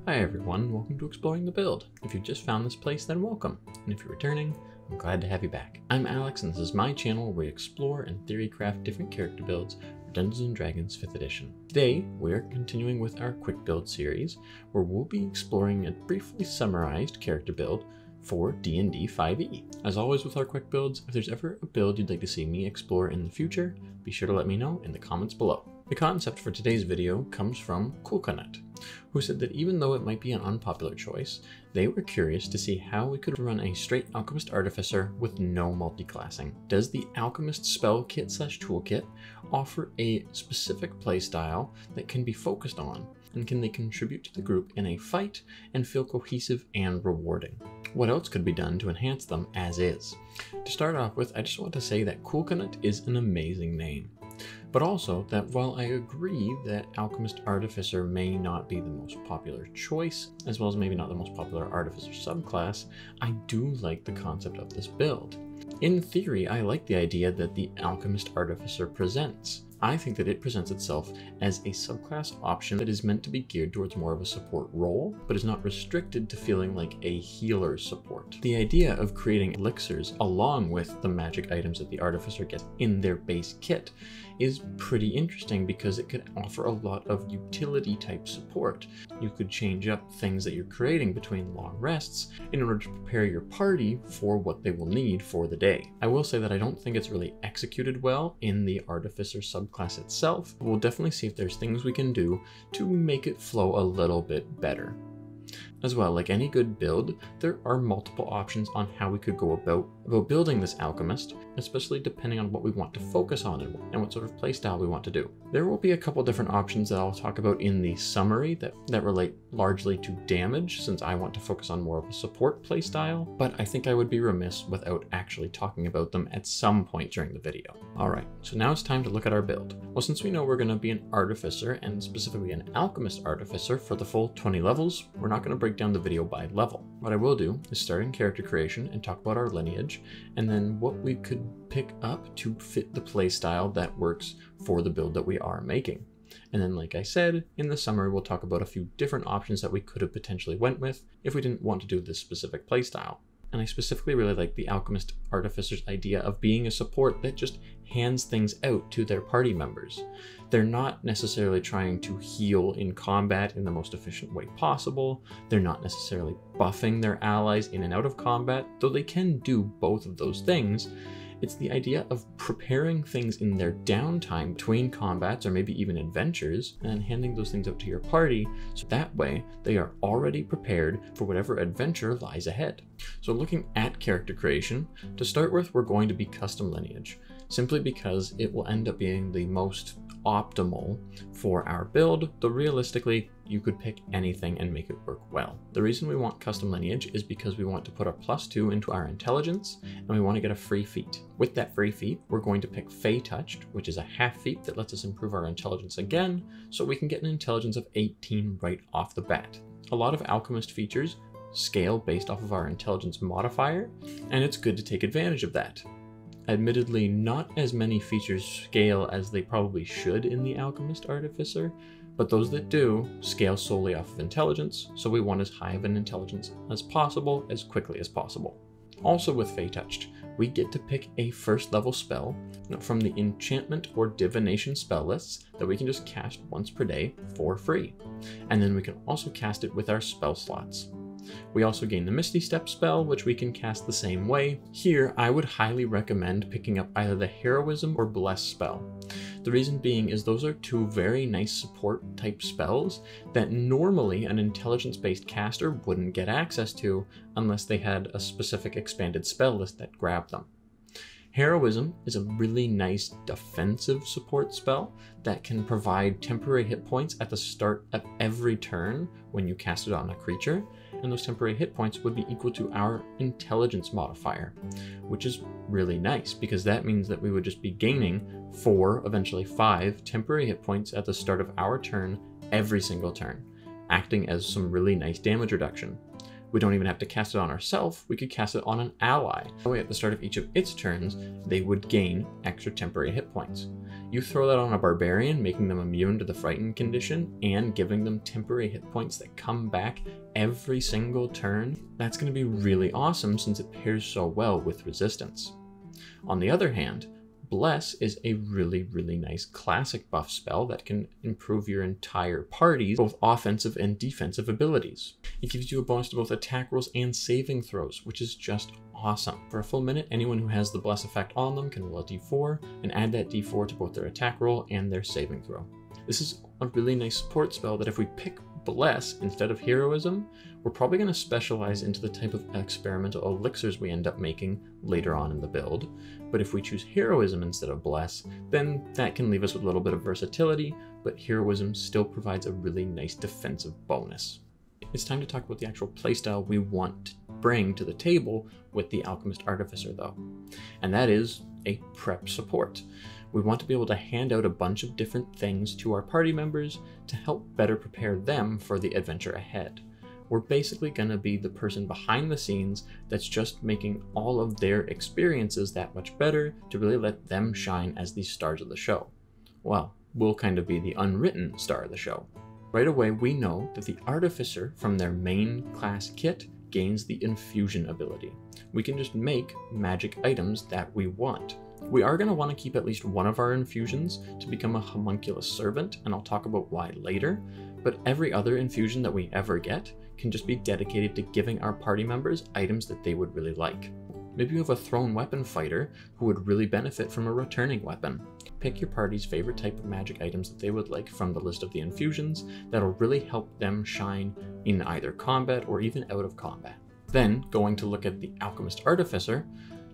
Hi everyone, welcome to Exploring the Build. If you've just found this place, then welcome. And if you're returning, I'm glad to have you back. I'm Alex and this is my channel where we explore and theory craft different character builds for Dungeons & Dragons 5th edition. Today, we're continuing with our quick build series, where we'll be exploring a briefly summarized character build for D&D 5e. As always with our quick builds, if there's ever a build you'd like to see me explore in the future, be sure to let me know in the comments below. The concept for today's video comes from Coolconet, who said that even though it might be an unpopular choice, they were curious to see how we could run a straight Alchemist Artificer with no multi-classing. Does the Alchemist spell kit / toolkit offer a specific playstyle that can be focused on, and can they contribute to the group in a fight and feel cohesive and rewarding? What else could be done to enhance them as is? To start off with, I just want to say that Coolconet is an amazing name. But also that while I agree that Alchemist Artificer may not be the most popular choice, as well as maybe not the most popular Artificer subclass, I do like the concept of this build. In theory, I like the idea that the Alchemist Artificer presents. I think that it presents itself as a subclass option that is meant to be geared towards more of a support role, but is not restricted to feeling like a healer support. The idea of creating elixirs along with the magic items that the Artificer gets in their base kit is pretty interesting because it could offer a lot of utility type support. You could change up things that you're creating between long rests in order to prepare your party for what they will need for the day. I will say that I don't think it's really executed well in the Artificer subclass itself. We'll definitely see if there's things we can do to make it flow a little bit better. As well, like any good build, there are multiple options on how we could go about building this alchemist, especially depending on what we want to focus on and what sort of playstyle we want to do. There will be a couple different options that I'll talk about in the summary that relate largely to damage, since I want to focus on more of a support playstyle, but I think I would be remiss without actually talking about them at some point during the video. Alright, so now it's time to look at our build. Well, since we know we're going to be an Artificer, and specifically an Alchemist Artificer for the full 20 levels, we're not going to break down the video by level. What I will do is start in character creation and talk about our lineage, and then what we could pick up to fit the playstyle that works for the build that we are making. And then, like I said, in the summary we'll talk about a few different options that we could have potentially went with if we didn't want to do this specific playstyle. And I specifically really like the Alchemist Artificer's idea of being a support that just hands things out to their party members. They're not necessarily trying to heal in combat in the most efficient way possible. They're not necessarily buffing their allies in and out of combat, though they can do both of those things. It's the idea of preparing things in their downtime between combats or maybe even adventures and handing those things out to your party, so that way they are already prepared for whatever adventure lies ahead. So looking at character creation, to start with we're going to be custom lineage, simply because it will end up being the most optimal for our build, though realistically you could pick anything and make it work well. The reason we want custom lineage is because we want to put a +2 into our intelligence, and we want to get a free feat. With that free feat, we're going to pick Fey Touched, which is a half feat that lets us improve our intelligence again, so we can get an intelligence of 18 right off the bat. A lot of alchemist features scale based off of our intelligence modifier, and it's good to take advantage of that. Admittedly, not as many features scale as they probably should in the Alchemist Artificer, but those that do scale solely off of intelligence, so we want as high of an intelligence as possible, as quickly as possible. Also with Fey Touched, we get to pick a first level spell from the enchantment or divination spell lists that we can just cast once per day for free. And then we can also cast it with our spell slots. We also gain the Misty Step spell, which we can cast the same way. Here, I would highly recommend picking up either the Heroism or Bless spell. The reason being is those are two very nice support type spells that normally an intelligence-based caster wouldn't get access to unless they had a specific expanded spell list that grabbed them. Heroism is a really nice defensive support spell that can provide temporary hit points at the start of every turn when you cast it on a creature, and those temporary hit points would be equal to our intelligence modifier, which is really nice because that means that we would just be gaining 4, eventually 5 temporary hit points at the start of our turn every single turn, acting as some really nice damage reduction. We don't even have to cast it on ourselves, we could cast it on an ally. That way at the start of each of its turns, they would gain extra temporary hit points. You throw that on a barbarian, making them immune to the frightened condition and giving them temporary hit points that come back every single turn. That's going to be really awesome since it pairs so well with resistance. On the other hand, Bless is a really nice classic buff spell that can improve your entire party's both offensive and defensive abilities. It gives you a bonus to both attack rolls and saving throws, which is just awesome. For a full minute, anyone who has the Bless effect on them can roll a d4 and add that d4 to both their attack roll and their saving throw. This is a really nice support spell that if we pick Bless instead of Heroism, we're probably going to specialize into the type of experimental elixirs we end up making later on in the build. But if we choose Heroism instead of Bless, then that can leave us with a little bit of versatility, but Heroism still provides a really nice defensive bonus. It's time to talk about the actual playstyle we want to bring to the table with the Alchemist Artificer though, and that is a prep support. We want to be able to hand out a bunch of different things to our party members to help better prepare them for the adventure ahead. We're basically going to be the person behind the scenes that's just making all of their experiences that much better to really let them shine as the stars of the show. Well, we'll kind of be the unwritten star of the show. Right away, we know that the Artificer from their main class kit gains the Infusion ability. We can just make magic items that we want. We are going to want to keep at least one of our infusions to become a homunculus servant, and I'll talk about why later, but every other infusion that we ever get can just be dedicated to giving our party members items that they would really like. Maybe you have a thrown weapon fighter who would really benefit from a returning weapon. Pick your party's favorite type of magic items that they would like from the list of the infusions that'll really help them shine in either combat or even out of combat. Then, going to look at the Alchemist Artificer,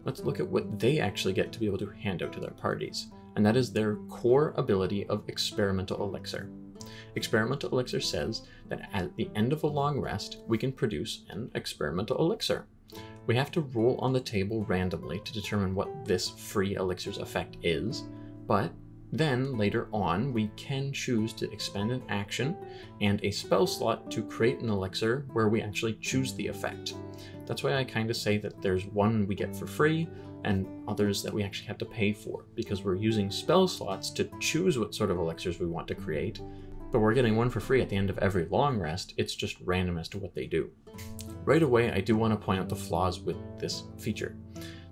let's look at what they actually get to be able to hand out to their parties, and that is their core ability of Experimental Elixir. Experimental Elixir says that at the end of a long rest, we can produce an Experimental Elixir. We have to roll on the table randomly to determine what this free elixir's effect is, but then later on we can choose to expend an action and a spell slot to create an elixir where we actually choose the effect. That's why I kind of say that there's one we get for free and others that we actually have to pay for, because we're using spell slots to choose what sort of elixirs we want to create, but we're getting one for free at the end of every long rest. It's just random as to what they do. Right away, I do want to point out the flaws with this feature.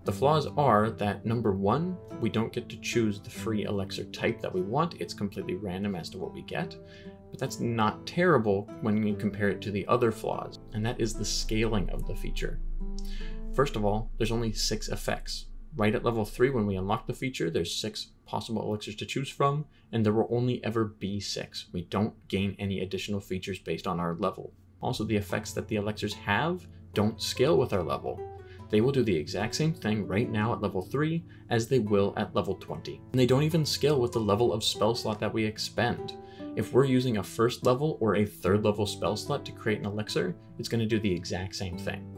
The flaws are that number one, we don't get to choose the free elixir type that we want. It's completely random as to what we get, but that's not terrible when you compare it to the other flaws, and that is the scaling of the feature. First of all, there's only 6 effects. Right at level 3, when we unlock the feature, there's 6 possible elixirs to choose from, and there will only ever be 6. We don't gain any additional features based on our level. Also, the effects that the elixirs have don't scale with our level. They will do the exact same thing right now at level 3 as they will at level 20. And they don't even scale with the level of spell slot that we expend. If we're using a 1st level or a 3rd level spell slot to create an elixir, it's going to do the exact same thing.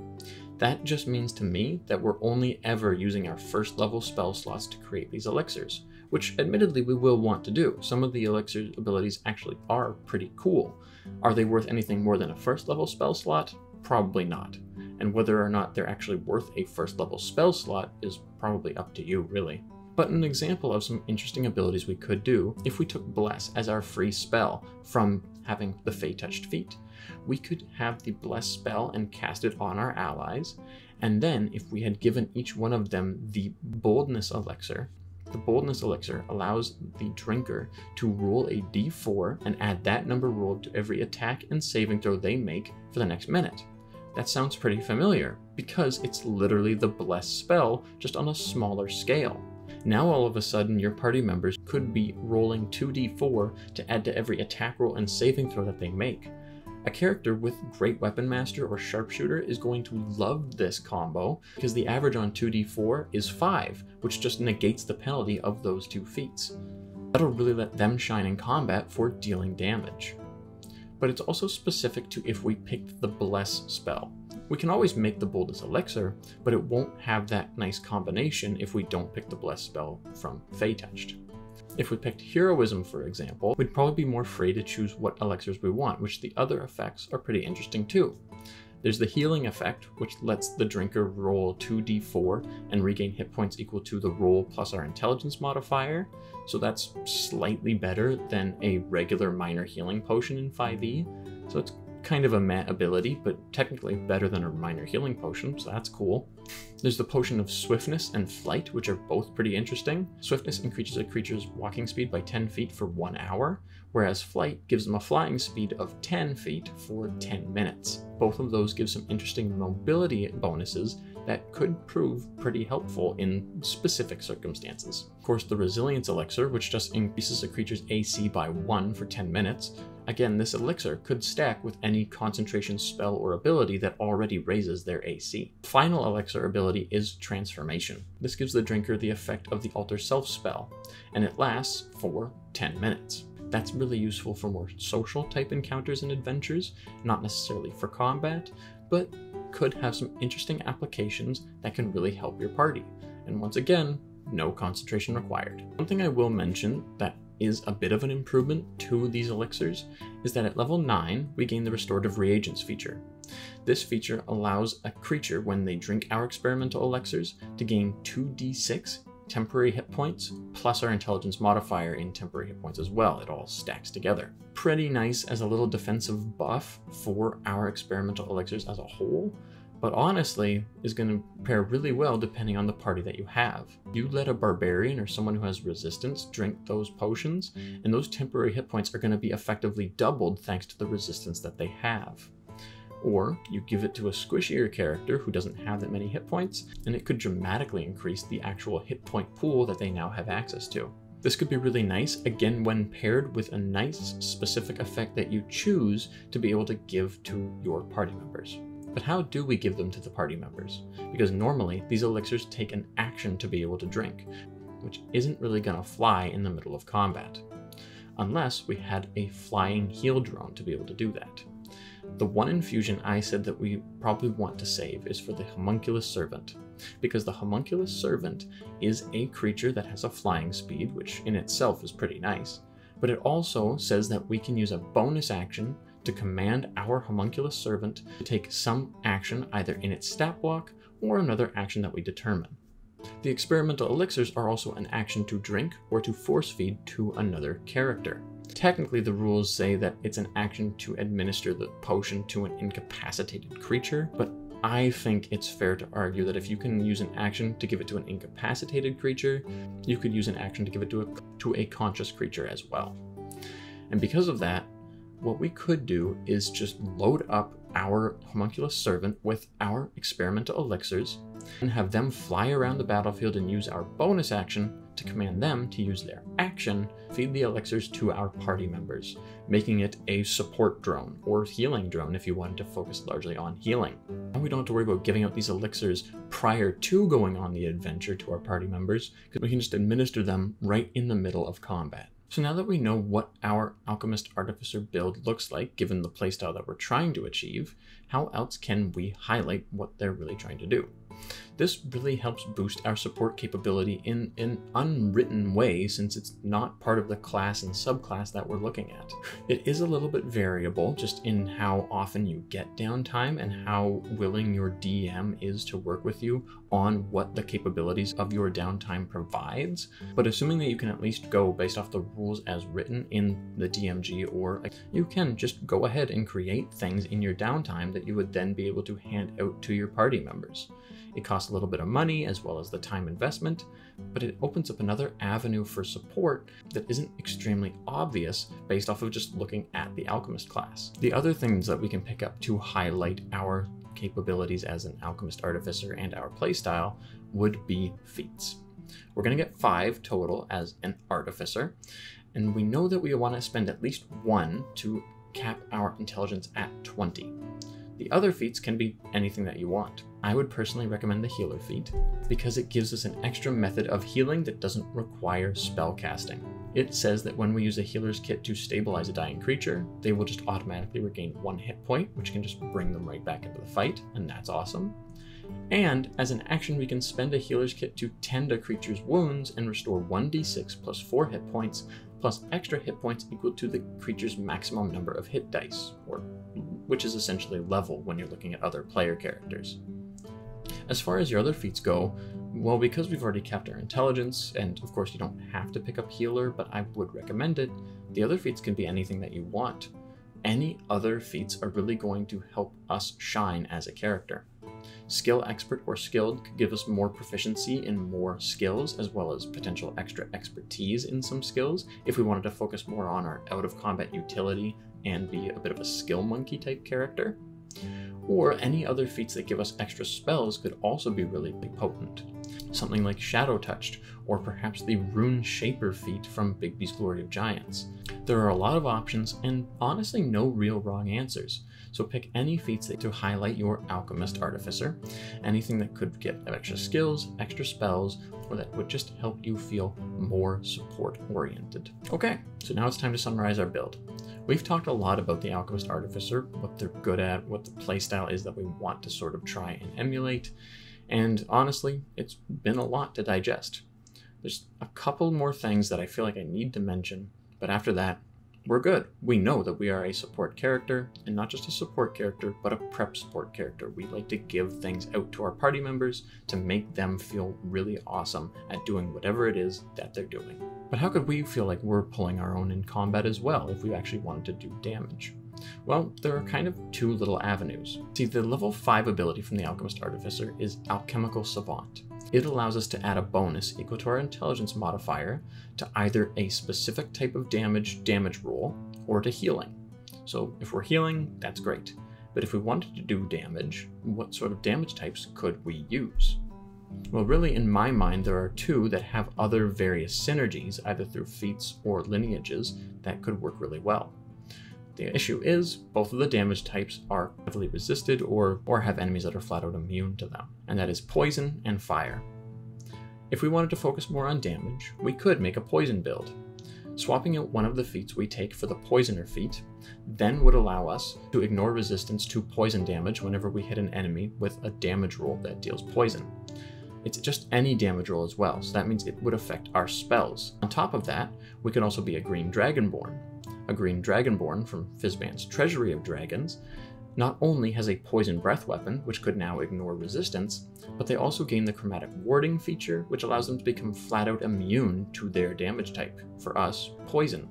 That just means to me that we're only ever using our 1st level spell slots to create these elixirs, which admittedly we will want to do. Some of the elixir abilities actually are pretty cool. Are they worth anything more than a 1st level spell slot? Probably not. And whether or not they're actually worth a 1st level spell slot is probably up to you, really. But an example of some interesting abilities we could do, if we took Bless as our free spell from having the Fey Touched Feet, we could have the Bless spell and cast it on our allies, and then if we had given each one of them the Boldness Elixir, the Boldness Elixir allows the drinker to roll a d4 and add that number rolled to every attack and saving throw they make for the next minute. That sounds pretty familiar, because it's literally the Bless spell, just on a smaller scale. Now all of a sudden your party members could be rolling 2d4 to add to every attack roll and saving throw that they make. A character with Great Weapon Master or Sharpshooter is going to love this combo, because the average on 2d4 is 5, which just negates the penalty of those 2 feats. That'll really let them shine in combat for dealing damage. But it's also specific to if we picked the Bless spell. We can always make the Boldness Elixir, but it won't have that nice combination if we don't pick the Bless spell from Fey Touched. If we picked Heroism, for example, we'd probably be more free to choose what elixirs we want, which the other effects are pretty interesting too. There's the healing effect, which lets the drinker roll 2d4 and regain hit points equal to the roll plus our intelligence modifier. So that's slightly better than a regular minor healing potion in 5e. So it's kind of a meh ability, but technically better than a minor healing potion, so that's cool. There's the potion of swiftness and flight, which are both pretty interesting. Swiftness increases a creature's walking speed by 10 feet for 1 hour, whereas flight gives them a flying speed of 10 feet for 10 minutes. Both of those give some interesting mobility bonuses that could prove pretty helpful in specific circumstances. Of course, the resilience elixir, which just increases a creature's AC by 1 for 10 minutes. Again, this elixir could stack with any concentration spell or ability that already raises their AC. Final elixir ability is transformation. This gives the drinker the effect of the alter self spell, and it lasts for 10 minutes. That's really useful for more social type encounters and adventures, not necessarily for combat, but could have some interesting applications that can really help your party. And once again, no concentration required. One thing I will mention that is a bit of an improvement to these elixirs is that at level 9, we gain the Restorative Reagents feature. This feature allows a creature, when they drink our experimental elixirs, to gain 2d6 temporary hit points, plus our intelligence modifier in temporary hit points as well. It all stacks together. Pretty nice as a little defensive buff for our experimental elixirs as a whole, but honestly is going to pair really well depending on the party that you have. You let a barbarian or someone who has resistance drink those potions, and those temporary hit points are going to be effectively doubled thanks to the resistance that they have. Or you give it to a squishier character who doesn't have that many hit points, and it could dramatically increase the actual hit point pool that they now have access to. This could be really nice, again, when paired with a nice specific effect that you choose to be able to give to your party members. But how do we give them to the party members? Because normally these elixirs take an action to be able to drink, which isn't really going to fly in the middle of combat, unless we had a flying heal drone to be able to do that. The one infusion I said that we probably want to save is for the Homunculus Servant, because the Homunculus Servant is a creature that has a flying speed, which in itself is pretty nice, but it also says that we can use a bonus action to command our Homunculus Servant to take some action either in its stat block or another action that we determine. The experimental elixirs are also an action to drink or to force feed to another character. Technically, the rules say that it's an action to administer the potion to an incapacitated creature, but I think it's fair to argue that if you can use an action to give it to an incapacitated creature, you could use an action to give it to a conscious creature as well. And because of that, what we could do is just load up our Homunculus Servant with our experimental elixirs and have them fly around the battlefield and use our bonus action to command them to use their action, feed the elixirs to our party members, making it a support drone or healing drone if you wanted to focus largely on healing. And we don't have to worry about giving out these elixirs prior to going on the adventure to our party members, because we can just administer them right in the middle of combat. So now that we know what our Alchemist Artificer build looks like, given the playstyle that we're trying to achieve, how else can we highlight what they're really trying to do? This really helps boost our support capability in an unwritten way, since it's not part of the class and subclass that we're looking at. It is a little bit variable just in how often you get downtime and how willing your DM is to work with you on what the capabilities of your downtime provides. But assuming that you can at least go based off the rules as written in the DMG, or you can just go ahead and create things in your downtime that you would then be able to hand out to your party members. It costs a little bit of money as well as the time investment, but it opens up another avenue for support that isn't extremely obvious based off of just looking at the Alchemist class. The other things that we can pick up to highlight our capabilities as an Alchemist Artificer and our playstyle would be feats. We're going to get 5 total as an Artificer, and we know that we want to spend at least 1 to cap our intelligence at 20. The other feats can be anything that you want. I would personally recommend the Healer feat because it gives us an extra method of healing that doesn't require spell casting. It says that when we use a healer's kit to stabilize a dying creature, they will just automatically regain 1 hit point, which can just bring them right back into the fight, and that's awesome. And as an action, we can spend a healer's kit to tend a creature's wounds and restore 1d6 plus 4 hit points, plus extra hit points equal to the creature's maximum number of hit dice, which is essentially level when you're looking at other player characters. As far as your other feats go, well, because we've already capped our intelligence, and of course you don't have to pick up healer, but I would recommend it, the other feats can be anything that you want. Any other feats are really going to help us shine as a character. Skill expert or skilled could give us more proficiency in more skills, as well as potential extra expertise in some skills if we wanted to focus more on our out of combat utility and be a bit of a skill monkey type character. Or any other feats that give us extra spells could also be really potent. Something like Shadow Touched, or perhaps the Rune Shaper feat from Bigby's Glory of Giants. There are a lot of options and honestly no real wrong answers. So pick any feats to highlight your Alchemist Artificer, anything that could get extra skills, extra spells, or that would just help you feel more support oriented. Okay, so now it's time to summarize our build. We've talked a lot about the Alchemist Artificer, what they're good at, what the playstyle is that we want to sort of try and emulate, and honestly, it's been a lot to digest. There's a couple more things that I feel like I need to mention, but after that, we're good. We know that we are a support character, and not just a support character, but a prep support character. We like to give things out to our party members to make them feel really awesome at doing whatever it is that they're doing. But how could we feel like we're pulling our own in combat as well if we actually wanted to do damage? Well, there are kind of two little avenues. See, the level 5 ability from the Alchemist Artificer is Alchemical Savant. It allows us to add a bonus equal to our intelligence modifier to either a specific type of damage roll or to healing. So if we're healing, that's great. But if we wanted to do damage, what sort of damage types could we use? Well, really, in my mind, there are two that have other various synergies, either through feats or lineages, that could work really well. The issue is, both of the damage types are heavily resisted or have enemies that are flat out immune to them, and that is poison and fire. If we wanted to focus more on damage, we could make a poison build. Swapping out one of the feats we take for the poisoner feat then would allow us to ignore resistance to poison damage whenever we hit an enemy with a damage roll that deals poison. It's just any damage roll as well, so that means it would affect our spells. On top of that, we could also be a green dragonborn. A green dragonborn from Fizban's Treasury of Dragons not only has a poison breath weapon, which could now ignore resistance, but they also gain the chromatic warding feature, which allows them to become flat out immune to their damage type. For us, poison.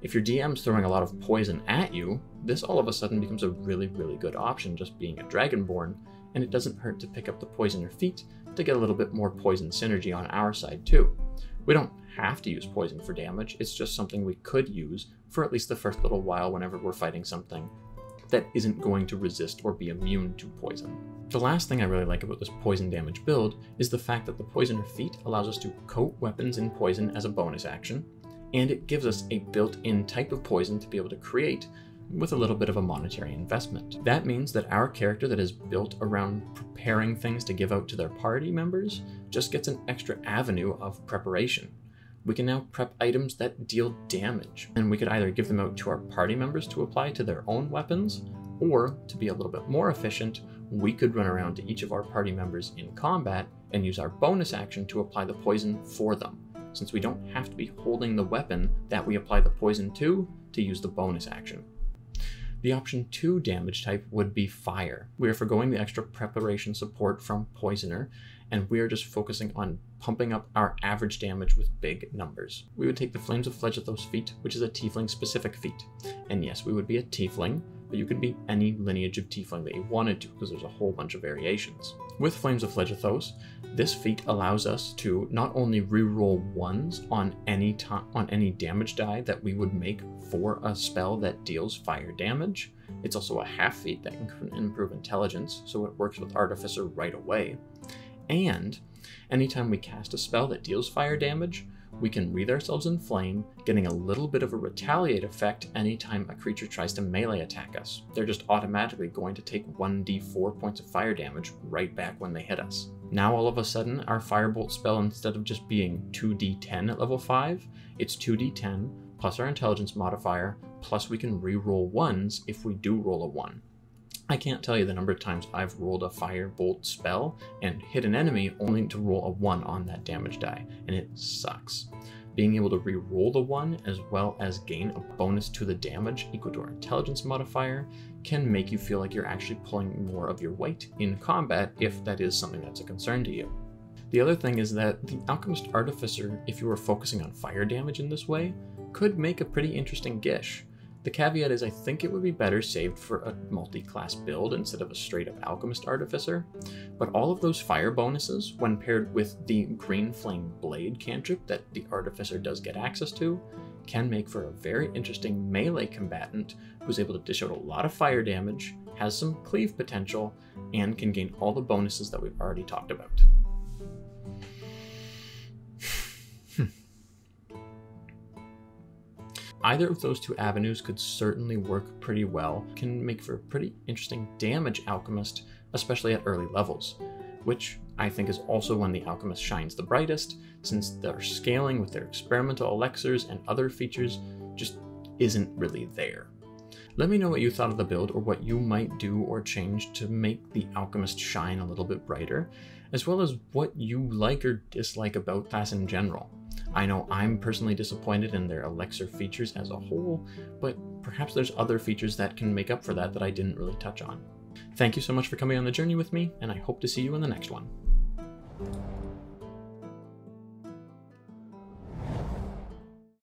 If your DM's throwing a lot of poison at you, this all of a sudden becomes a really, really good option just being a dragonborn, and it doesn't hurt to pick up the poisoner feat to get a little bit more poison synergy on our side too. We don't have to use poison for damage, it's just something we could use for at least the first little while whenever we're fighting something that isn't going to resist or be immune to poison. The last thing I really like about this poison damage build is the fact that the poisoner feat allows us to coat weapons in poison as a bonus action, and it gives us a built-in type of poison to be able to create with a little bit of a monetary investment. That means that our character that is built around preparing things to give out to their party members just gets an extra avenue of preparation. We can now prep items that deal damage, and we could either give them out to our party members to apply to their own weapons, or to be a little bit more efficient, we could run around to each of our party members in combat and use our bonus action to apply the poison for them, since we don't have to be holding the weapon that we apply the poison to use the bonus action. The option 2 damage type would be fire. We are forgoing the extra preparation support from poisoner, and we are just focusing on pumping up our average damage with big numbers. We would take the Flames of Fledgethos feat, which is a tiefling specific feat. And yes, we would be a tiefling, but you could be any lineage of tiefling that you wanted to, because there's a whole bunch of variations. With Flames of Fledgethos, this feat allows us to not only reroll ones on any damage die that we would make for a spell that deals fire damage. It's also a half feat that can improve intelligence, so it works with Artificer right away. And anytime we cast a spell that deals fire damage, we can wreathe ourselves in flame, getting a little bit of a retaliate effect anytime a creature tries to melee attack us. They're just automatically going to take 1d4 points of fire damage right back when they hit us. Now all of a sudden, our firebolt spell, instead of just being 2d10 at level 5, it's 2d10 plus our intelligence modifier, plus we can re-roll ones if we do roll a 1. I can't tell you the number of times I've rolled a firebolt spell and hit an enemy only to roll a 1 on that damage die, and it sucks. being able to re-roll the 1 as well as gain a bonus to the damage equal to our intelligence modifier can make you feel like you're actually pulling more of your weight in combat if that is something that's a concern to you. The other thing is that the Alchemist Artificer, if you were focusing on fire damage in this way, could make a pretty interesting Gish. The caveat is I think it would be better saved for a multi-class build instead of a straight-up Alchemist Artificer, but all of those fire bonuses, when paired with the Green Flame Blade cantrip that the Artificer does get access to, can make for a very interesting melee combatant who's able to dish out a lot of fire damage, has some cleave potential, and can gain all the bonuses that we've already talked about. Either of those two avenues could certainly work pretty well, can make for a pretty interesting damage alchemist, especially at early levels, which I think is also when the alchemist shines the brightest, since their scaling with their experimental elixirs and other features just isn't really there. Let me know what you thought of the build or what you might do or change to make the alchemist shine a little bit brighter, as well as what you like or dislike about class in general. I know I'm personally disappointed in their elixir features as a whole, but perhaps there's other features that can make up for that I didn't really touch on. Thank you so much for coming on the journey with me, and I hope to see you in the next one.